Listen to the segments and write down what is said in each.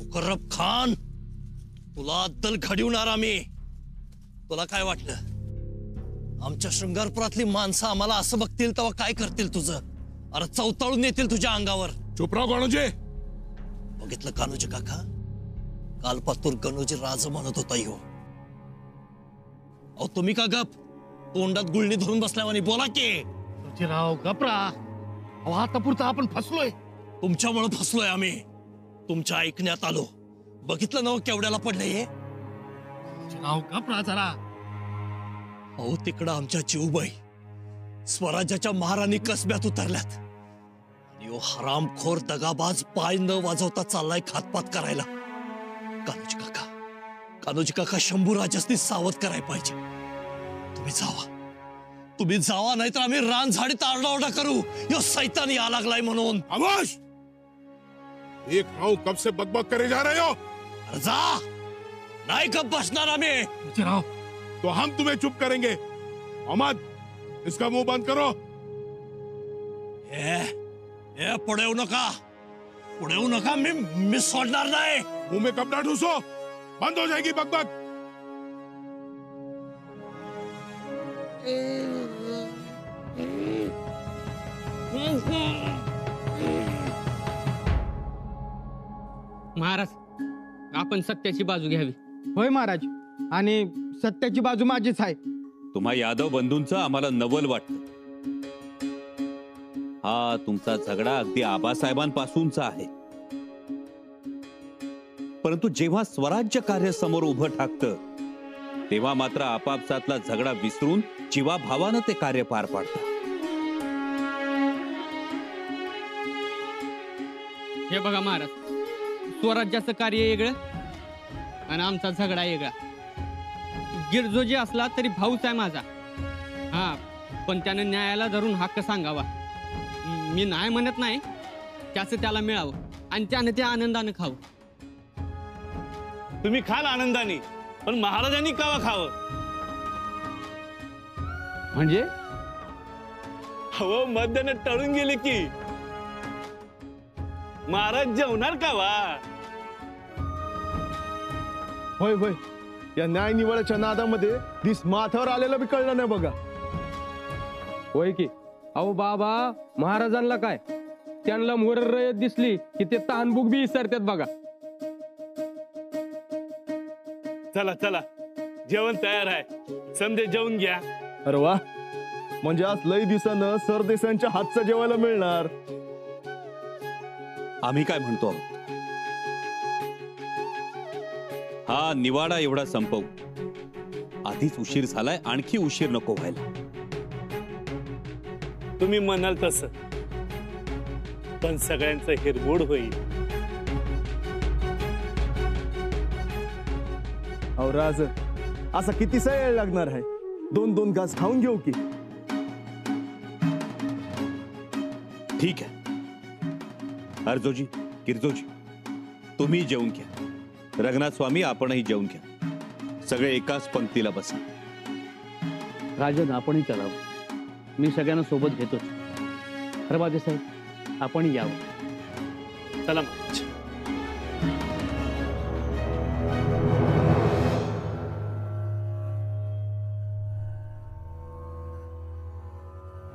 मुकर्रब खान, तुला अद्दल घडवणार आम्ही. तुला काय वाटलं आमच्या शृंगारपुरातली माणसं आम्हाला असं बघतील तेव्हा काय करतील तुझं? अरे चवताळून येतील तुझ्या अंगावर. चुप राव कान्होजी. बघितलं कान्होजी काका, कालपातूर गणोजी राज म्हणत होता यो. अहो तुम्ही का गप? तोंडात गुळणी धरून बसल्यावानी बोला की. राव गपरा. आता पुरता आपण फसलोय. तुमच्यामुळे फसलोय आम्ही. तुमच्या ऐकण्यात आलो. बघितलं ना केवढ्याला पडलंय हे. राव गपरा जरा. अहो तिकडं आमच्या जीवबाई स्वराज्याच्या महाराणी कसब्यात उतरल्यात आणि ओ हरामखोर दगाबाज पाय न वाजवता चाललाय खातपात करायला. कान्होजी काका शंभू राजासनी सावध करायला पाहिजे. तुम्ही जावा नाहीतर आम्ही रानझाडीत आरडाओरडा करू. यो सैतान या लागलाय म्हणून. खामोश. एक राव कब से बकबक करे जा रहे हो? अरे जा. नाही गप बसणार आम्ही. राव तो हम तुम्हें चुप करेंगे. अहमद, इसका मुंह बंद करो. पुढे येऊ नका. मी सोडणार नाही. मुंह में कपड़ा ठूसो, बंद हो जाएगी बकबक. महाराज, आपण सत्याची बाजू घ्यावी. होय महाराज, आणि सत्याची बाजू माझीच आहे. तुम्हा यादव बंधूंचं आम्हाला नवल वाटतं. हा तुमचा झगडा अगदी आबासाहेबांपासूनचा आहे, परंतु जेव्हा स्वराज्य कार्य समोर उभं ठाकतं तेव्हा मात्र आपापसातला झगडा विसरून जीवाभावानं ते कार्य पार पाडतं. हे बघा महाराज, स्वराज्याचं कार्य वेगळं आणि आमचा झगडा वेगळा. गिरजोजी असला तरी भाऊच आहे माझा. हा, पण त्यानं न्यायाला धरून हक्क सांगावा. मी नाही म्हणत नाही, त्याचं त्याला मिळावं आणि त्यानं ते आनंदानं खावं. तुम्ही खाल आनंदाने, पण महाराजांनी कावा खावं? म्हणजे हो, मध्यानं टळून गेले की महाराज जेवणार कावा? होय होय, या न्याय निवडाच्या नादामध्ये दिस माथावर आलेलं बी कळलं नाही बघा. होय की. अहो बाबा, महाराजांना काय, त्यांना मोर रयत दिसली की ते तहानभूक बी विसरतात बघा. चला चला, जेवण तयार आहे, समजे जेवून घ्या. अरे वा, म्हणजे आज लई दिवसानं सरदेशांच्या हातचं जेवायला मिळणार. आम्ही काय म्हणतो आहोत, हा निवाडा एवढा संपवू. आधीच उशीर झालाय, आणखी उशीर नको व्हायला. तुम्ही म्हणाल तसं, पण सगळ्यांचं हिरमोड होईल. अहो राज, असा कितीसा वेळ लागणार आहे? 2-2 घास खाऊन घेऊ की. ठीक आहे. अर्जोजी, गिरजोजी, तुम्ही जेवून घ्या. रंगनाथ स्वामी, आपणही जेवून घ्या. सगळे एकाच पंक्तीला बसा. राजन, आपणही चलावं. मी सगळ्यांना सोबत घेतोच. हरबाजे साहेब, आपण यावं. चला.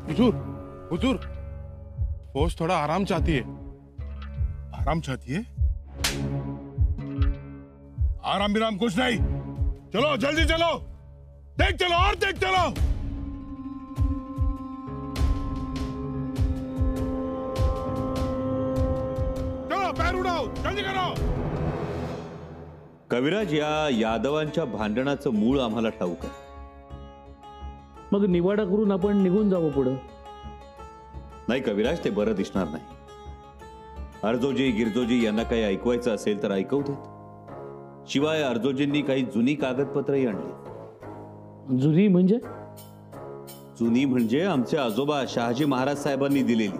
हुजूर, हुजूर, फौज थोड़ा आराम चाहती है. आराम चाहती है? आराम विराम कुछ नहीं. चलो जल्दी चलो, देख चलो और देख चलो. चलो पैर उठाओ, जल्दी करो. कविराज, या यादवांच्या भांडणाचं मूळ आम्हाला ठाऊक आहे. मग निवाडा करून आपण निघून जावं पुढं. नाही कविराज, ते बरं दिसणार नाही. अर्जोजी, गिरजोजी यांना काही ऐकवायचं असेल तर ऐकवू देत. शिवाय अर्जोजींनी काही जुनी कागदपत्रही आणली. जुनी म्हणजे? जुनी म्हणजे आमचे आजोबा शहाजी महाराज साहेबांनी दिलेली.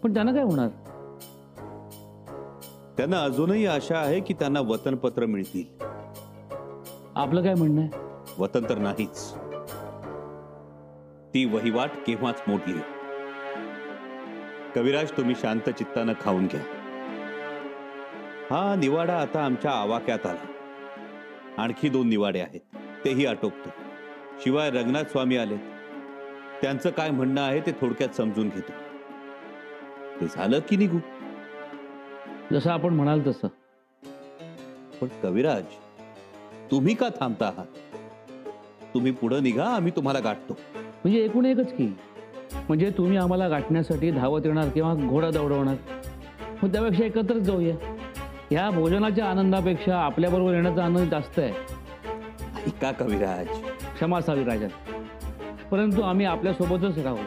पण त्यांना काय होणार? त्यांना अजूनही आशा आहे की त्यांना वतनपत्र मिळतील. आपलं काय म्हणणं आहे? वतन तर नाहीच, ती वहिवाट केव्हाच मोडली. कविराज, तुम्ही शांत चित्तानं खाऊन घ्या. हा निवाडा आता आमच्या आवाक्यात आला. आणखी 2 निवाडे आहेत, तेही आटोपतो. शिवाय रंगनाथ स्वामी आले, त्यांचं काय म्हणणं आहे ते थोडक्यात समजून घेतो. ते झालं की निघू. जसं आपण म्हणाल तसं. पण कविराज, तुम्ही का थांबता आहात? तुम्ही पुढे निघा, आम्ही तुम्हाला गाठतो. म्हणजे एकूण एकच की, म्हणजे तुम्ही आम्हाला गाठण्यासाठी धावत येणार किंवा घोडा दौडवणार. मग त्यापेक्षा एकत्रच जाऊया. ह्या भोजनाच्या आनंदापेक्षा आपल्याबरोबर येण्याचा आनंद जास्त आहे. ऐका कविराज, क्षमा असावी राजन, परंतु आम्ही आपल्यासोबतच राहू.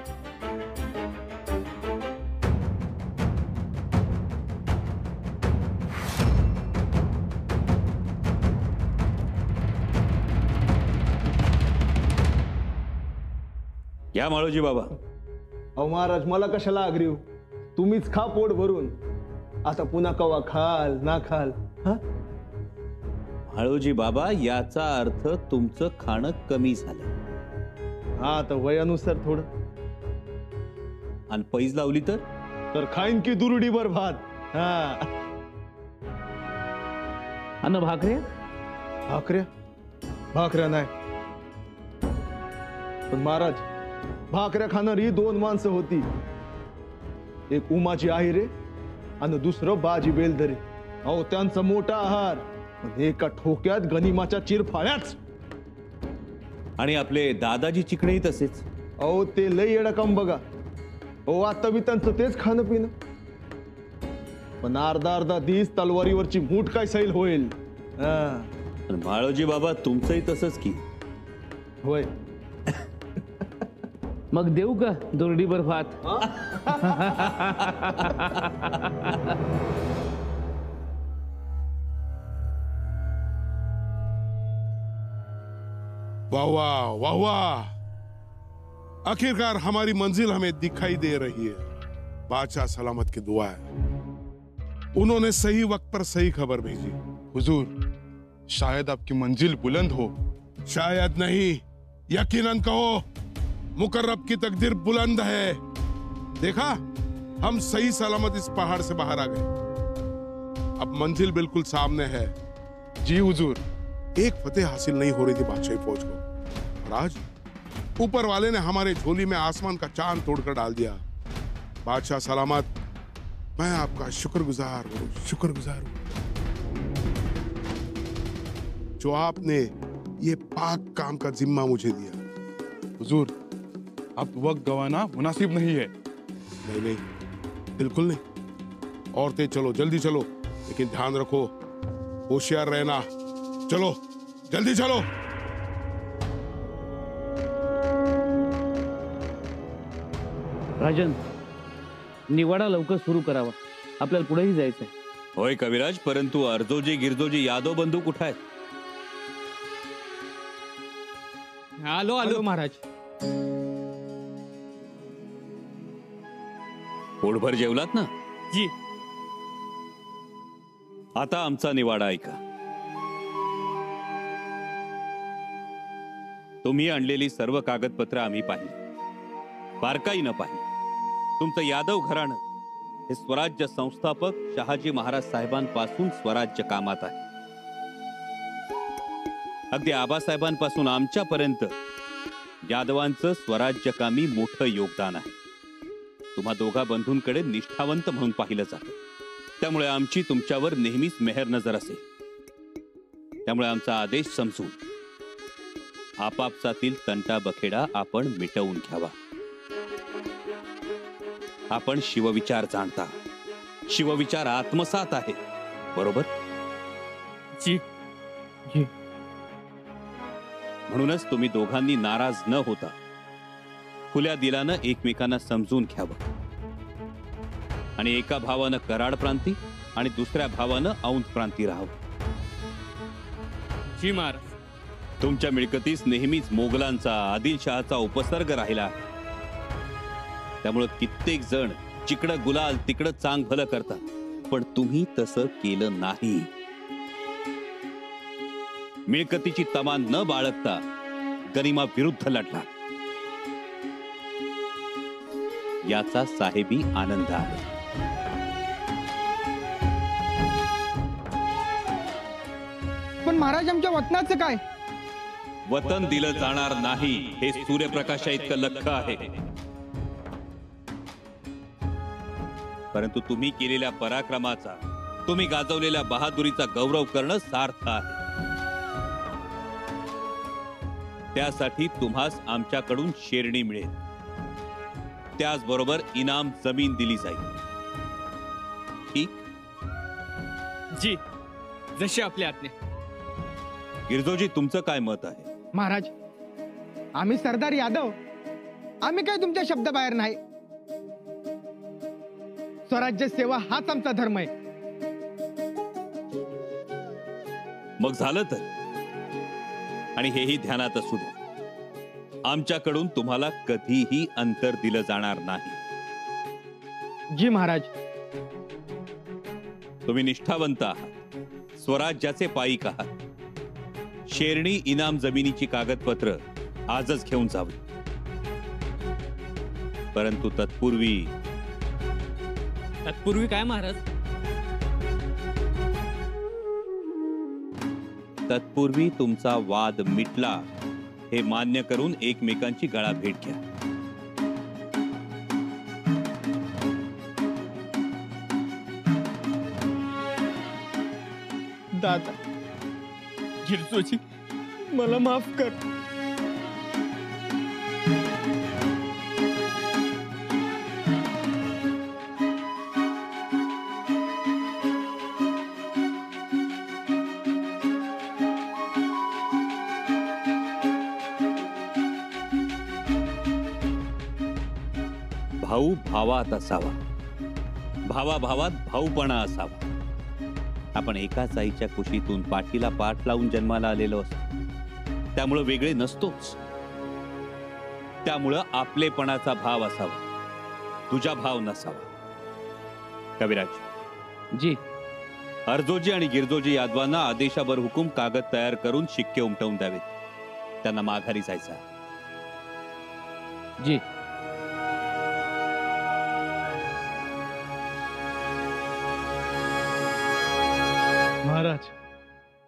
या माळोजी बाबा. अहो महाराज, मला कशाला आग्रीव? तुम्हीच खा पोट भरून. आता पुन्हा कवा खाल ना खाल? हा माळोजी बाबा, याचा अर्थ तुमचं खाणं कमी झालं. हा तर वयानुसार थोडं. आणि पैज लावली तर खाईन की दुरुडीभर भात. हा अन्न भाकरे भाकऱ्या भाकऱ्या नाही. पण महाराज, भाकऱ्या खाणारी 2 माणसं होती. एक उमाची आहिरे आणि दुसरं बाजी बेलदरे. अहो त्यांचा मोठा आहार, पण एका ठोक्यात गनिमाच्या चिरफाळ्याच. आणि आपले दादाजी चिकणेही तसेच. अहो ते लई येडकम बघा. अहो आता बी त्यांचं तेच खाणं पिणं. पण अर्धा दिस तलवारीवरची मूठ काय सैल होईल. माळोजी बाबा, तुमचंही तसंच की. होय. मग देऊ का दुरडीभर भात? वाह वाह वाह वाह, आखिरकार हमारी मंजिल हमें दिखाई दे रही है. बादशाह सलामत की दुआ है. उन्होंने सही वक्त पर सही खबर भेजी. हुजूर, शायद आपकी मंजिल बुलंद हो. शायद नहीं, यकीनन कहो, मुकर्रब की तकदीर बुलंद है. देखा, हम सही सलामत इस पहाड़ से बाहर आ गए. अब मंजिल बिल्कुल सामने है. जी हुजूर. एक फतेह हासिल नहीं हो रही थी बादशाही फौज को, और आज ऊपर वाले ने हमारे झोली में आसमान का चांद तोड़कर डाल दिया. बादशाह सलामत, मैं आपका शुक्रगुजार हूँ, शुक्रगुजार हूँ, जो आपने ये पाक काम का जिम्मा मुझे दिया. हुजूर, अब वक्त गंवाना मुनासिब नहीं है. नहीं नहीं, बिल्कुल नहीं. औरतें चलो, जल्दी चलो, लेकिन ध्यान रखो, होशियार रहना. चलो, जल्दी चलो. राजन, निवाडा लवकर सुरू करावा. आपल्याला पुढेही जायचंय. होय कविराज, परंतु अर्जोजी गिरजोजी यादव बंधू कुठे आहेत? आलो आलो महाराज. पोटभर जेवलात ना? जी. आता आमचा निवाडा ऐका. तुम्ही आणलेली सर्व कागदपत्र आम्ही पाहिली, बारकाईनं पाहिली. तुमचं यादव घराणं हे स्वराज्य संस्थापक शहाजी महाराज साहेबांपासून स्वराज्य कामात आहे. अगदी आबासाहेबांपासून आमच्यापर्यंत यादवांचं स्वराज्यकामी मोठं योगदान आहे. तुम्हा दोघा बंधूंकडे निष्ठावंत म्हणून पाहिलं जातं. त्यामुळे आमची तुमच्यावर नेहमीच मेहर नजर असेल. त्यामुळे आमचा आदेश समजून आपापसातील तंटा बखेडा आपण मिटवून घ्यावा. आपण शिवविचार जाणता, शिवविचार आत्मसात आहे, बरोबर? जी जी. म्हणूनच तुम्ही दोघांनी नाराज न होता खुल्या दिलानं एकमेकांना समजून घ्यावं. आणि एका भावानं कराड प्रांती आणि दुसऱ्या भावानं औंध प्रांती राहावं. जी महाराज. तुमच्या मिळकतीस नेहमीच मोगलांचा, आदिलशहाचा उपसर्ग राहिला. त्यामुळे कित्येक जण जिकडं गुलाल तिकडं चांग भलं करतात, पण तुम्ही तसं केलं नाही. मिळकतीची तमा न बाळगता गनिमा विरुद्ध लढला. याचा साहेबी आनंद आहे. महाराज आमच्या वतनाचं काय? वतन दिलं जाणार नाही हे सूर्यप्रकाशा इतकं लख्ख आहे. परंतु तुम्ही केलेल्या पराक्रमाचा, तुम्ही गाजवलेल्या बहादुरीचा गौरव करणं सार्थ आहे. त्यासाठी तुम्हास आमच्याकडून शेरणी मिळेल. त्याचबरोबर इनाम जमीन दिली जाईल. ठीक? जी, जशी आपली आज्ञा. गिरजोजी, तुमचं काय मत आहे? महाराज, आम्ही सरदार यादव, आम्ही काय तुमच्या शब्दाबाहेर नाही. स्वराज्य सेवा हाच आमचा धर्म आहे. मग झालं तर. आणि हेही ध्यानात असू द्या, आमच्याकडून तुम्हाला कधीही अंतर दिलं जाणार नाही. जी महाराज. तुम्ही निष्ठावंत आहात, स्वराज्याचे पाईक आहात. शेरणी इनाम जमिनीची कागदपत्र आजच घेऊन जावी. परंतु तत्पूर्वी काय महाराज? तत्पूर्वी तुमचा वाद मिटला हे मान्य करून एकमेकांची गळाभेट घ्या. दादा, गिरजोजी, मला माफ कर. भाऊ भावात असावा, भावाभावात भाऊपणा असावा. आपण एकाच आईच्या कुशीतून पाठीला पाठ लावून जन्माला आलेलो असतो. त्यामुळं वेगळे नसतोच. त्यामुळं आपलेपणाचा भाव असावा, तुझा भाव नसावा. कविराज जी. अर्जोजी आणि गिरजोजी यादवांना आदेशावर हुकूम कागद तयार करून शिक्के उमटवून द्यावेत. त्यांना माघारी जायचा. जी. महाराज,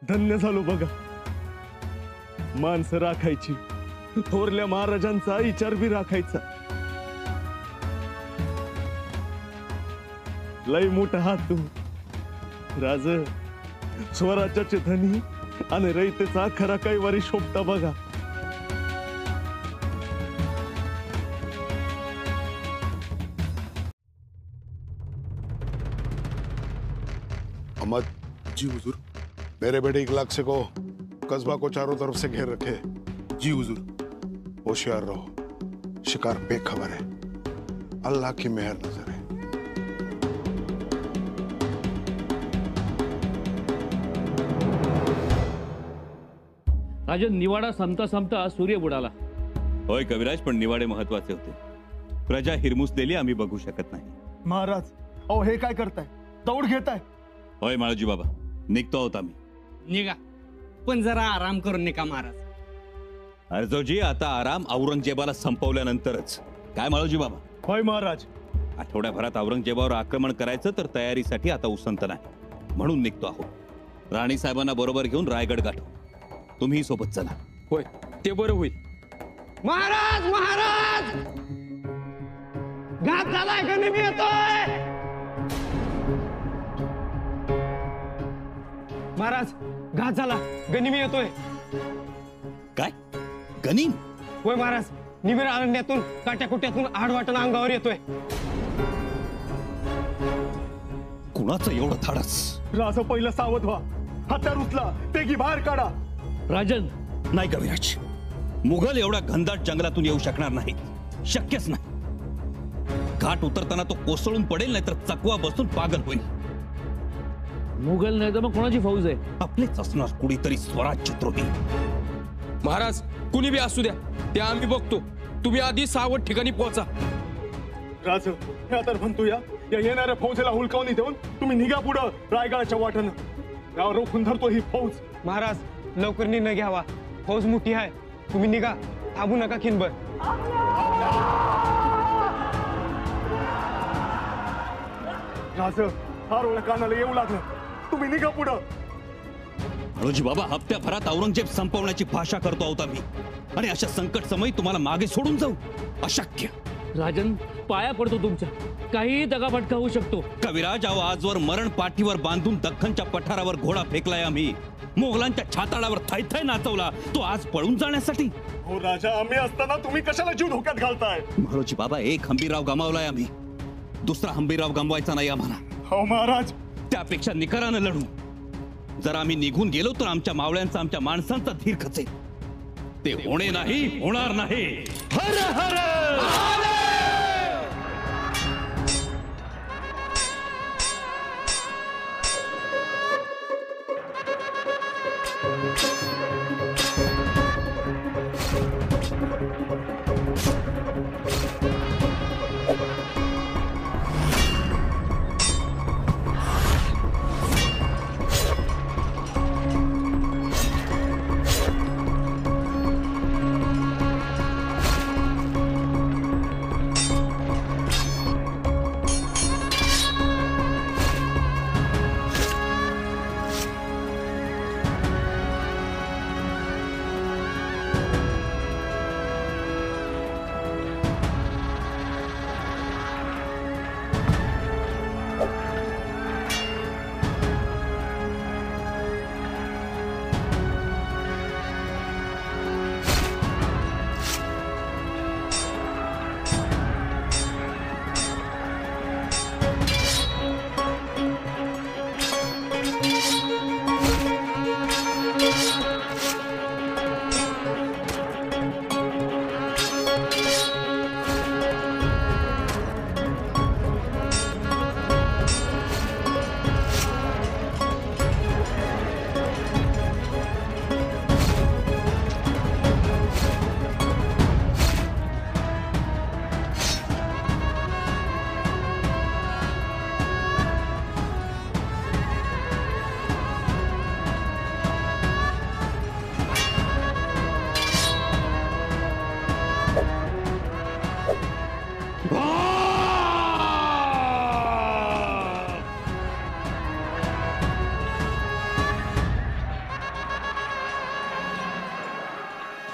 धन्य झालो बघा. माणसं राखायची, थोरल्या महाराजांचा विचार बी राखायचा. लय मोठा हात तू राज. स्वराज्याचे धनी आणि रयतेचा खरा काही वारी शोभता बघा. अहमद जी हुजूर, मेरे बेटे इकलाक से को कस्बा को चारों तरफ से घेर रखे. जी हुजूर. होशियार रहो, शिकार बेखबर है. अल्लाह की मेहर नजर है. राजन, निवाडा संपता संपता सूर्य बुडाला. होय कविराज, पण निवाडे महत्वाचे होते. प्रजा हिरमुसलेली आम्ही बघू शकत नाही. महाराज, अहो हे काय करताय? दौड घेताय? होय माळोजी बाबा, निघतो आहोत आम्ही. निघा, पण जरा आराम करून निघा महाराज. अर्जोजी, आता आराम औरंगजेबाला संपवल्यानंतरच. काय माळोजी बाबा? होय महाराज. आठवड्याभरात औरंगजेबावर आक्रमण करायचं, तर तयारीसाठी आता उसंत नाही. म्हणून निघतो आहोत. राणी साहेबांना बरोबर घेऊन रायगड गाठू. तुम्ही सोबत चला. होय, ते बरं होईल. महाराज, महाराज, घात झालाय, गनिमी येतोय. महाराज, घात झाला, गनिमी येतोय. काय गनिम? होय महाराज, निबिर अरण्यातून काट्याकुट्यातून आडवाटण अंगावर येतोय. कुणाचं एवढं धाडस? राजा, पहिलं सावध व्हा. हत्यार उचला, तेगी बाहेर काढा. राजन, नाही कविराज, मुघल एवढ्या घनदाट जंगलातून येऊ शकणार नाहीत. शक्यच नाही. घाट उतरताना तो कोसळून पडेल, नाहीतर चकवा बसून पागल होईल. मुघल नाही तर मग कोणाची फौज आहे? आपलेच असणार कुणीतरी स्वराज्यद्रोही. महाराज, कुणी बी असू द्या, ते आम्ही बघतो. तुम्ही आधी सावध ठिकाणी पोहोचा. राज, हे तर म्हणतो या येणाऱ्या फौजेला हुलकावणी देऊन तुम्ही निघा पुढं रायगडाच्या वाटेनं. यावर रोखून धरतो ही फौज. महाराज, लवकर निर्णय घ्यावा. फौज मोठी आहे. तुम्ही निघा, थांबू नका खिनभर. राज, फार वेळ कानाला येऊ लागलं. तुम्ही निघा पुढं. माळोजी बाबा, हप्त्याभरात औरंगजेब संपवण्याची भाषा करतो आहोत आम्ही, आणि अशा संकट समयी तुम्हाला मागे सोडून जाऊ अशक्य. राजन, पाया पडतो तुमच्या, काही दगाफटका होऊ शकतो. कविराज, अहो आजवर मरण पाठीवर बांधून दख्खनच्या पठारावर घोडा फेकलाय आम्ही, मोगलांच्या छाताडावर थैथै नाचवला, तो आज पळून जाण्यासाठी. हो राजा, आम्ही असताना तुम्ही कशाला जीव धोक्यात घालताय? माळोजी बाबा, एक हंबीरराव गमावलाय आम्ही, दुसरा हंबीरराव गमवायचा नाही आम्हाला. हो महाराज, त्यापेक्षा निकरानं लढू. जर आम्ही निघून गेलो तर आमच्या मावळ्यांचा, आमच्या माणसांचा धीर खचेल. ते होणे नाही, होणार नाही. हर हर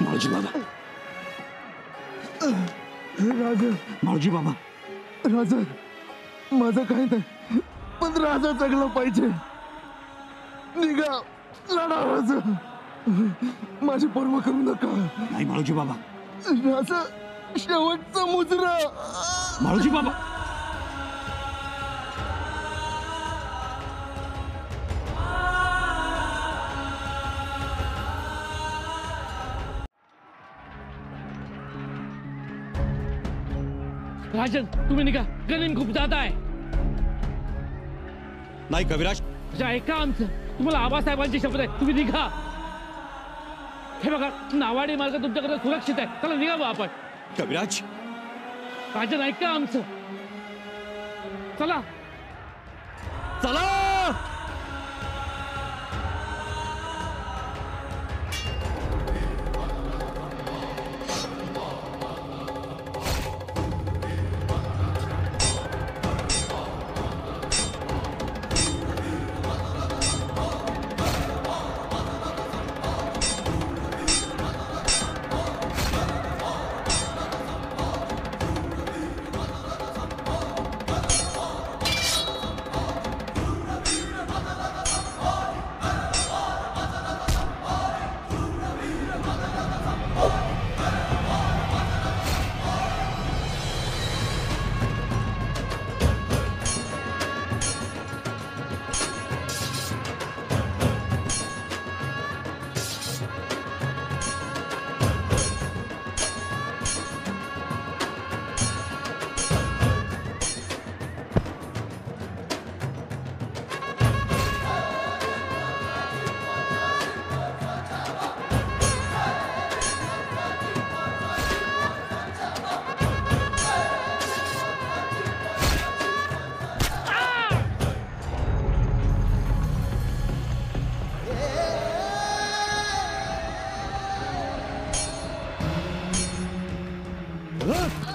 माळोजी बाबा. राजा, माळोजी बाबा, राजा, माझं काही नाही, पण राजा जगला पाहिजे. निघा, लढा राजा, माझी पर्वा करू नका. नाही माळोजी बाबा. राजा, शेवटचा मुजरा. माळोजी बाबा. राजन, तुम्ही निघा, गनिम खूप जात आहे. नाही कविराज, ऐका आमचं, तुम्हाला आबासाहेबांची शपथ आहे, तुम्ही निघा. हे बघा, नावाडी मार्ग तुमच्याकडे सुरक्षित आहे, चला निघा बा आपण. कविराज. राजन, ऐका आमचं, चला चला.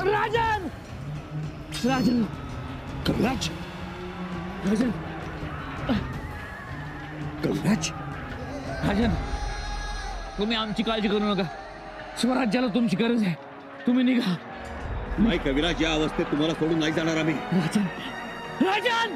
राजन, राजन, कविराज, राजन, कविराज, राजन, तुम्ही आमची काळजी करू नका. स्वराज्याला तुमची गरज आहे. तुम्ही निघा. नाही कविराज, या अवस्थेत तुम्हाला सोडून नाही जाणार आम्ही. राजन, राजन!